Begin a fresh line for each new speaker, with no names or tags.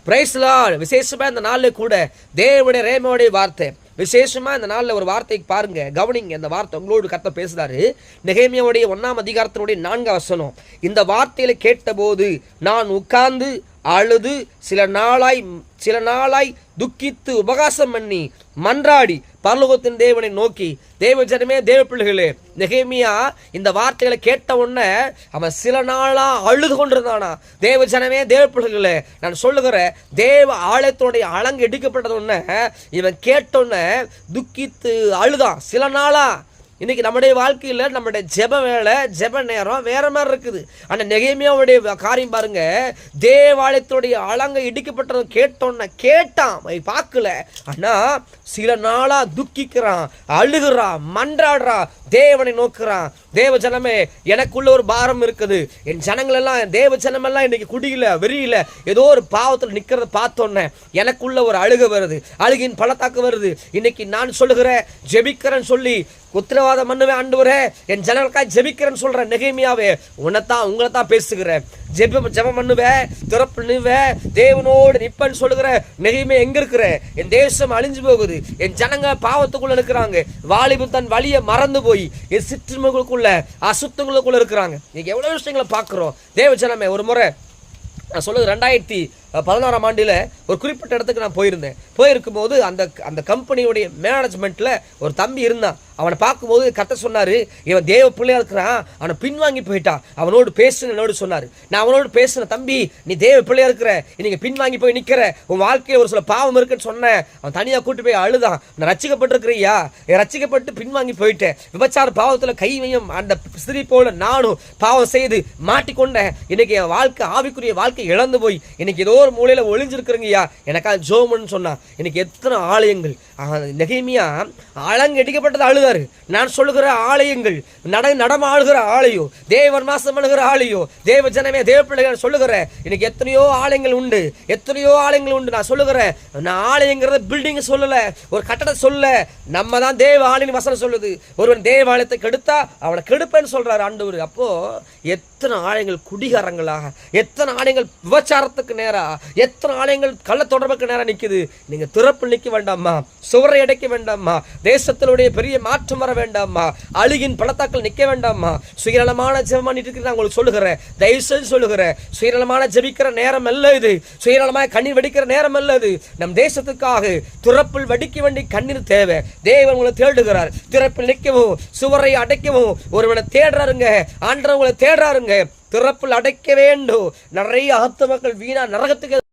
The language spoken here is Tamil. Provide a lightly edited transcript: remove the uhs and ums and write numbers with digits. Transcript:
Price Lord. விசேஷமா இந்த நாளில் கூட தேவனுடைய ரேமாவுடைய வார்த்தை விசேஷமா இந்த நாளில் ஒரு வார்த்தைக்கு பாருங்க, கவனிங்க. இந்த வார்த்தை உங்களோடு கர்த்தர் பேசுறாரு. நெகேமியாவுடைய 1ஆம் அதிகாரத்தினுடைய 4ஆம் வசனம். இந்த வார்த்தையில கேட்டபோது நான் உட்கார்ந்து அழுது சில நாளாய் துக்கித்து உபகாசம் பண்ணி மன்றாடி பரலோகத்தின் தேவனை நோக்கி. தேவ ஜனமே, தேவ பிள்ளைகளே, நெகேமியா இந்த வார்த்தைகளை கேட்ட உடனே அவன் சில நாளா அழுது கொண்டிருந்தானா. தேவ ஜனமே, தேவ பிள்ளைகளே, நான் சொல்லுகிற தேவ ஆலயத்தினுடைய அலங்கு இடிக்கப்பட்டது உடனே இவன் கேட்டோன்ன துக்கித்து அழுதான் சில நாளா. இன்னைக்கு நம்முடைய வாழ்க்கையில் நம்முடைய ஜெப வேலை, ஜெப நேரம் வேற மாதிரி இருக்குது. ஆனால் நெகேமியாவுடைய காரியம் பாருங்க, தேவாலயத்துடைய அலங்கை இடிக்கப்பட்டதும் கேட்டான், பார்க்கல. ஆனால் சில நாளா துக்கிக்கிறான், அழுகிறான், மன்றாடுறான், தேவனை நோக்குறான். தேவ ஜனமே, எனக்குள்ள ஒரு பாரம் இருக்குது. என் ஜனங்கள் எல்லாம், தேவ ஜனமெல்லாம் இன்னைக்கு குடியில வெறியில ஏதோ ஒரு பாவத்தில் நிற்கிறத பார்த்தோன்னே எனக்குள்ள ஒரு அழுக வருது, அழுகின் பள்ளத்தாக்கு வருது. இன்னைக்கு நான் சொல்லுகிறேன், ஜெபிக்கிறேன்னு சொல்லி உத்தரவாதம் பண்ணுவேன். ஆண்டவரே, என் ஜனங்களுக்காக ஜெபிக்கிறேன்னு சொல்றேன். நெகேமியாவே, உங்களை தான் பேசுகிறேன். ஜெபம் பண்ணுவேன், திறப்பு நிறுவேன், தேவனோடு நிப்பன்னு சொல்லுகிற நெகேமியா எங்க இருக்கிற? என் தேசம் அழிஞ்சு போகுது, என் ஜனங்க பாவத்துக்குள்ள இருக்கிறாங்க, வாலிபம் தன் வழியை மறந்து போய் என் சிற்றுமைகளுக்குள்ள அசுத்தங்களுக்குள்ள இருக்கிறாங்க. நீங்க எவ்வளவு விஷயங்களை பார்க்கிறோம். தேவ ஜனமே, ஒரு முறை நான் சொல்லுது 2016ஆம் ஆண்டில் ஒரு குறிப்பிட்ட இடத்துக்கு நான் போயிருக்கும் போது அந்த கம்பெனியுடைய மேனேஜ்மெண்ட்டில் ஒரு தம்பி இருந்தான். அவனை பார்க்கும்போது கர்த்தர் சொன்னார், இவன் தேவ பிள்ளையா இருக்கிறான், அவனை பின்வாங்கி போயிட்டான், அவனோடு பேசுனோடு சொன்னார். நான் அவனோடு பேசுன, தம்பி நீ தேவ பிள்ளையா இருக்கிற, இன்னைக்கு பின்வாங்கி போய் நிற்கிற, உன் வாழ்க்கையில் ஒரு சில பாவம் இருக்குன்னு சொன்னேன். அவன் தனியாக கூட்டு போய் அழுதான். நான் ரட்சிக்கப்பட்டிருக்கிறியா? ரட்சிக்கப்பட்டு பின்வாங்கி போயிட்டேன், விபச்சார பாவத்தில் கைவையும் அந்த ஸ்திரீ போல நானும் பாவம் செய்து மாட்டிக்கொண்டேன். இன்னைக்கு என் வாழ்க்கை, ஆவிக்குரிய வாழ்க்கை இழந்து போய் இன்னைக்கு ஏதோ ஒரு மூலையில ஒளிஞ்சிருக்கிறீங்கய்யா, எனக்காக ஜோமன்னு சொன்னா. இன்னைக்கு எத்தனை ஆலயங்கள், நெகேமியா அலங்கு அடிக்கப்பட்டது அழுதாரு. நான் சொல்லுகிற ஆலயங்கள், நடமாடுகிற ஆலயம், தேவன் மாசம் பண்ணுகிற ஆலயம். தேவ ஜனமே, தேவ பிள்ளைகள் சொல்லுகிற இன்னைக்கு எத்தனையோ ஆலயங்கள் உண்டு, எத்தனையோ ஆலயங்கள் உண்டு. நான் சொல்லுகிறேன், நான் ஆலயங்கிறத பில்டிங் சொல்லல, ஒரு கட்டடம் சொல்ல, நம்ம தான் தேவ ஆலயம் வசனம் சொல்லுது. ஒருவன் தேவ ஆலயத்தை கெடுத்தா அவனை கெடுப்பேன்னு சொல்றாரு ஆண்டவர். அப்போ எத்தனை ஆலயங்கள் குடிகாரங்களாக, எத்தனை ஆலயங்கள் விபச்சாரத்துக்கு நேரா, எத்தனை ஆலயங்கள் கள்ள தொடர்புக்கு நேரம் நிற்குது. நீங்க திறப்பு நிற்க வேண்டாமா? சுவரை அடைக்க வேண்டாமா? தேசத்தினுடைய பெரிய மாற்றம் வர வேண்டாமா? அழுகின் பள்ளத்தாக்கள் நிற்க வேண்டாமா? சுயநலமான ஜெபம் பண்ணிட்டு இருக்கிற நான் உங்களுக்கு சொல்லுகிறேன், தயவு செய்து சொல்லுகிறேன், சுயநலமான ஜெபிக்கிற நேரம் அல்ல இது, சுயநலமாக கண்ணீர் வடிக்கிற நேரம் அல்ல இது. நம் தேசத்துக்காக திறப்பில் வடிக்க வேண்டிய கண்ணீர் தேவை. தேவன் உங்களை தேடுகிறார். திறப்பில் நிற்கவும் சுவரை அடைக்கவும் ஒருவனை தேடுறாருங்க, ஆண்டவங்களை தேடுறாருங்க. திறப்பில் அடைக்க வேண்டும். நிறைய ஆத்துமக்கள் வீணா நரகத்துக்கு